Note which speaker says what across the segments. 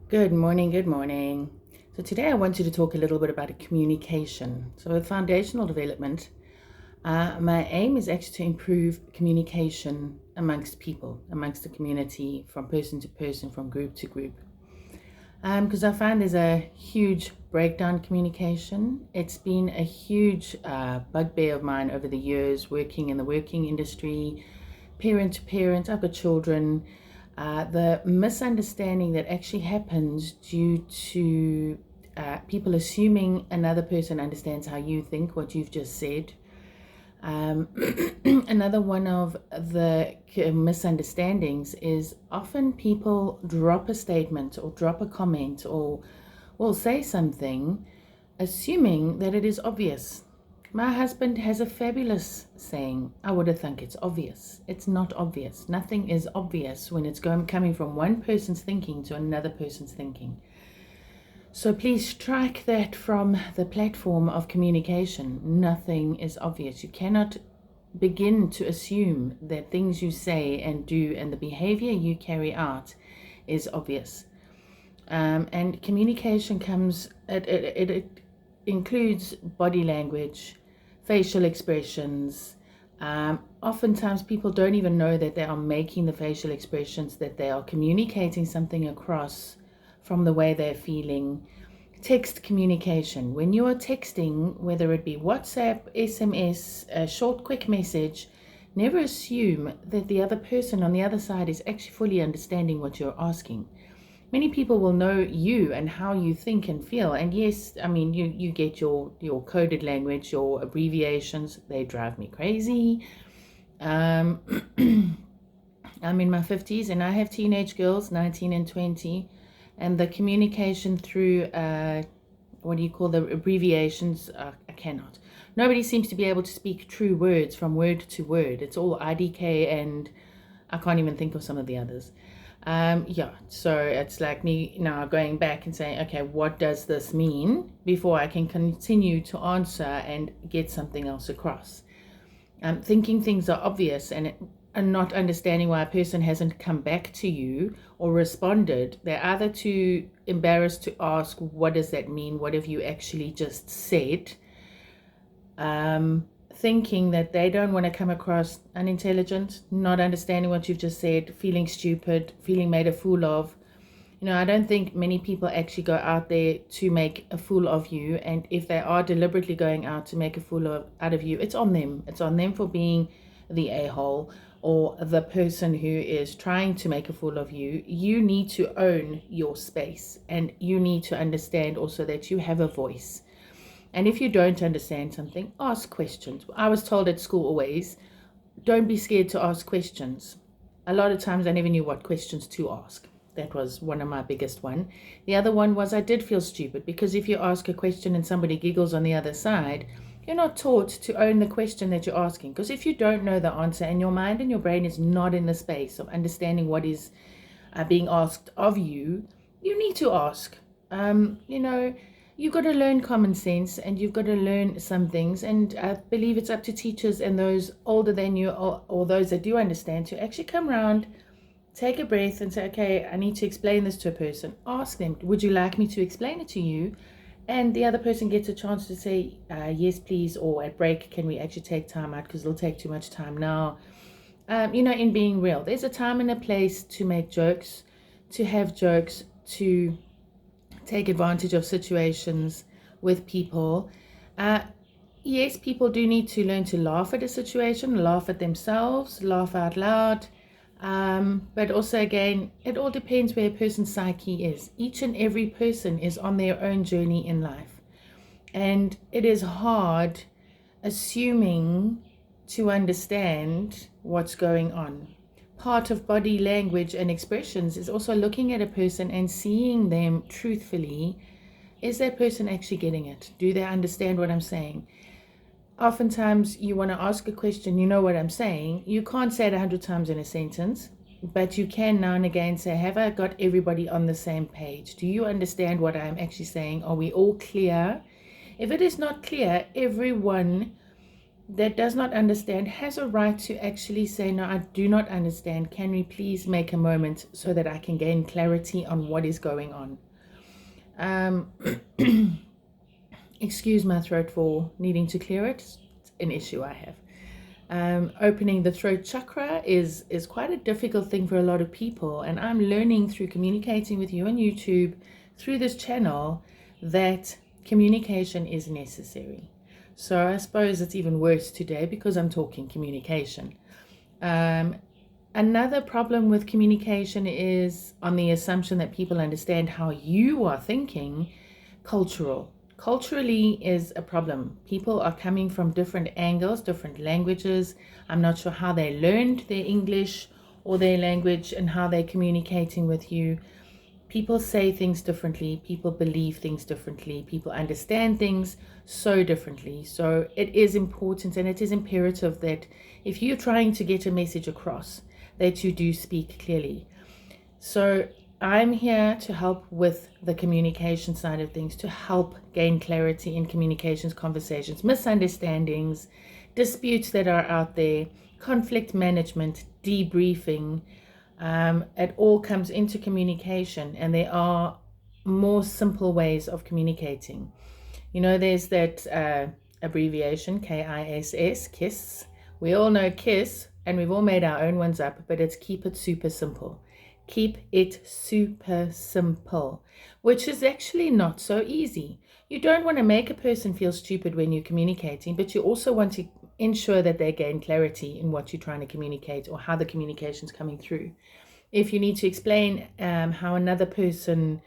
Speaker 1: Good morning, good morning. So today I wanted to talk a little bit about communication. So with foundational development, my aim is actually to improve communication amongst people, amongst the community, from person to person, from group to group. Because I find there's a huge breakdown in communication. It's been a huge bugbear of mine over the years, working in the working industry, parent to parent. I've got children. The misunderstanding that actually happens due to people assuming another person understands how you think, what you've just said. Um, Another one of the misunderstandings is often people drop a statement or drop a comment or will say something assuming that it is obvious. My husband has a fabulous saying, I would have thunk it's obvious. It's not obvious. Nothing is obvious when it's coming from one person's thinking to another person's thinking. So please strike that from the platform of communication. Nothing is obvious. You cannot begin to assume that things you say and do and the behavior you carry out is obvious. And communication comes, it includes body language, facial expressions. Oftentimes people don't even know that they are making the facial expressions, that they are communicating something across from the way they're feeling. Text communication. When you are texting, whether it be WhatsApp, SMS, a short, quick message, never assume that the other person on the other side is actually fully understanding what you're asking. Many people will know you and how you think and feel. And yes, I mean, you get your coded language, your abbreviations, they drive me crazy. Um, I'm in my 50s and I have teenage girls, 19 and 20. And the communication through, what do you call the abbreviations? I cannot. Nobody seems to be able to speak true words from word to word. It's all IDK and I can't even think of some of the others. So it's like me now going back and saying, okay, what does this mean before I can continue to answer and get something else across? Thinking things are obvious and not understanding why a person hasn't come back to you or responded. They're either too embarrassed to ask, what does that mean? What have you actually just said? Thinking that they don't want to come across unintelligent, not understanding what you've just said, feeling stupid, feeling made a fool of. I don't think many people actually go out there to make a fool of you. And if they are deliberately going out to make a out of you, it's on them. It's on them for being the a-hole or the person who is trying to make a fool of you. You need to own your space and you need to understand also that you have a voice. And if you don't understand something, ask questions. I was told at school always, don't be scared to ask questions. A lot of times I never knew what questions to ask. That was one of my biggest one. The other one was I did feel stupid because if you ask a question and somebody giggles on the other side, you're not taught to own the question that you're asking. Because if you don't know the answer and your mind and your brain is not in the space of understanding what is being asked of you, you need to ask. You've got to learn common sense and you've got to learn some things. And I believe it's up to teachers and those older than you or those that do understand to actually come around, take a breath and say, okay, I need to explain this to a person. Ask them, would you like me to explain it to you? And the other person gets a chance to say, yes, please, or at break, can we actually take time out because it'll take too much time now. In being real, there's a time and a place to make jokes, to have jokes, to take advantage of situations with people. Yes, people do need to learn to laugh at a situation, laugh at themselves, laugh out loud. But also, again, it all depends where a person's psyche is. Each and every person is on their own journey in life. And it is hard assuming to understand what's going on. Part of body language and expressions is also looking at a person and seeing them truthfully. Is that person actually getting it? Do they understand what I'm saying? Oftentimes you want to ask a question, you know what I'm saying. You can't say it 100 times in a sentence, but you can now and again say, have I got everybody on the same page? Do you understand what I'm actually saying? Are we all clear? If it is not clear, everyone that does not understand has a right to actually say, no, I do not understand. Can we please make a moment so that I can gain clarity on what is going on? Excuse my throat for needing to clear it. It's an issue I have. Opening the throat chakra is quite a difficult thing for a lot of people, and I'm learning through communicating with you on YouTube, through this channel, that communication is necessary. So I suppose it's even worse today because I'm talking communication. Another problem with communication is on the assumption that people understand how you are thinking. Culturally is a problem. People are coming from different angles, different languages. I'm not sure how they learned their English or their language and how they're communicating with you. People say things differently. People believe things differently. People understand things so differently. So it is important and it is imperative that if you're trying to get a message across, that you do speak clearly. So I'm here to help with the communication side of things, to help gain clarity in communications, conversations, misunderstandings, disputes that are out there, conflict management, debriefing. It all comes into communication, and there are more simple ways of communicating. You know, there's that abbreviation, KISS, KISS. We all know KISS, and we've all made our own ones up, but it's keep it super simple. Keep it super simple, which is actually not so easy. You don't want to make a person feel stupid when you're communicating, but you also want to ensure that they gain clarity in what you're trying to communicate or how the communication's coming through. If you need to explain how another person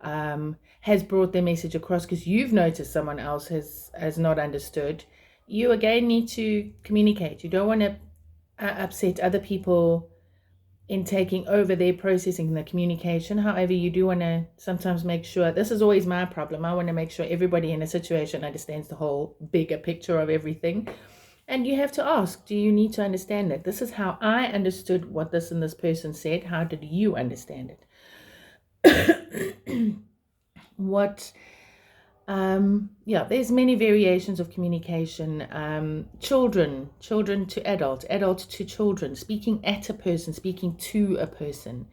Speaker 1: has brought their message across because you've noticed someone else has not understood, you again need to communicate. You don't want to upset other people in taking over their processing and the communication. However, you do want to sometimes make sure, this is always my problem, I want to make sure everybody in a situation understands the whole bigger picture of everything. And you have to ask, do you need to understand that? This is how I understood what this and this person said. How did you understand it? There's many variations of communication. Children to adult to children, speaking at a person, speaking to a person,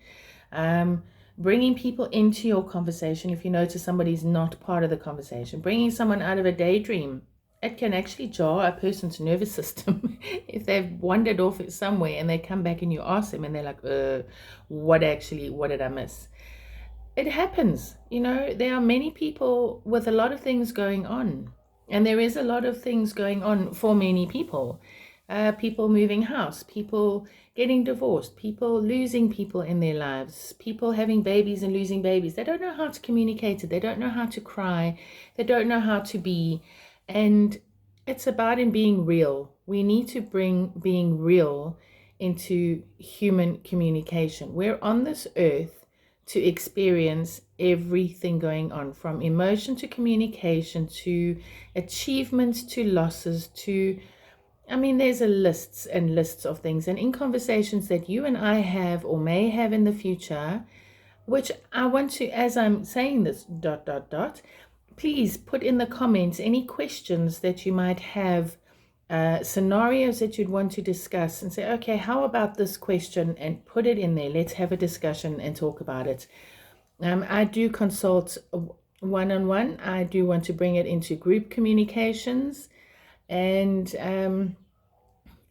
Speaker 1: bringing people into your conversation. If you notice somebody's not part of the conversation, bringing someone out of a daydream, it can actually jar a person's nervous system. If they've wandered off somewhere and they come back and you ask them and they're like, what did I miss? It happens. You know, there are many people with a lot of things going on, and there is a lot of things going on for many people. People moving house, people getting divorced, people losing people in their lives, people having babies and losing babies. They don't know how to communicate it. They don't know how to cry. They don't know how to be. And it's about being real. We need to bring being real into human communication. We're on this earth to experience everything going on, from emotion to communication to achievements to losses to, there's lists and lists of things. And in conversations that you and I have or may have in the future, which I want to, as I'm saying this, please put in the comments any questions that you might have, scenarios that you'd want to discuss, and say, okay, how about this question, and put it in there. Let's have a discussion and talk about it. I do consult one-on-one. I do want to bring it into group communications and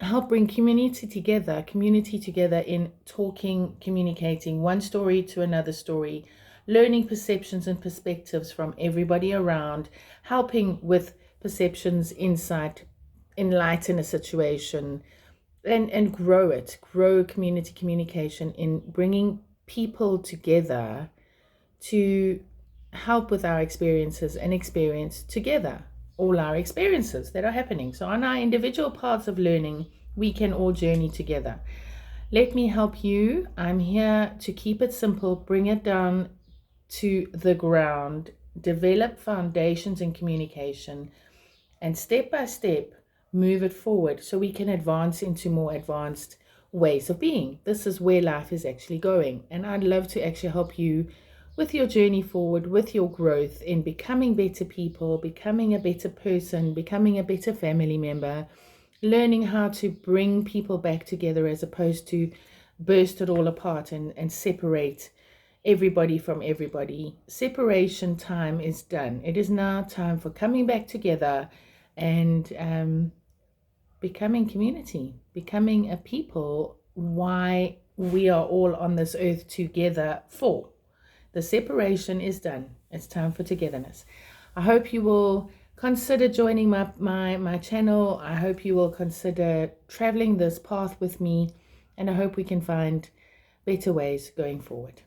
Speaker 1: help bring community together in talking, communicating one story to another story, learning perceptions and perspectives from everybody around, helping with perceptions, insight, enlighten a situation, and grow community communication in bringing people together to help with our experiences and experience together all our experiences that are happening. So on our individual paths of learning, we can all journey together. Let me help you. I'm here to keep it simple, bring it down to the ground, develop foundations in communication, and step by step move it forward so we can advance into more advanced ways of being. This is where life is actually going, and I'd love to actually help you with your journey forward, with your growth in becoming better people, becoming a better person, becoming a better family member, learning how to bring people back together as opposed to burst it all apart and separate everybody from everybody. Separation time is done. It is now time for coming back together and becoming community, becoming a people why we are all on this earth together for. The separation is done. It's time for togetherness. I hope you will consider joining my channel. I hope you will consider traveling this path with me, and I hope we can find better ways going forward.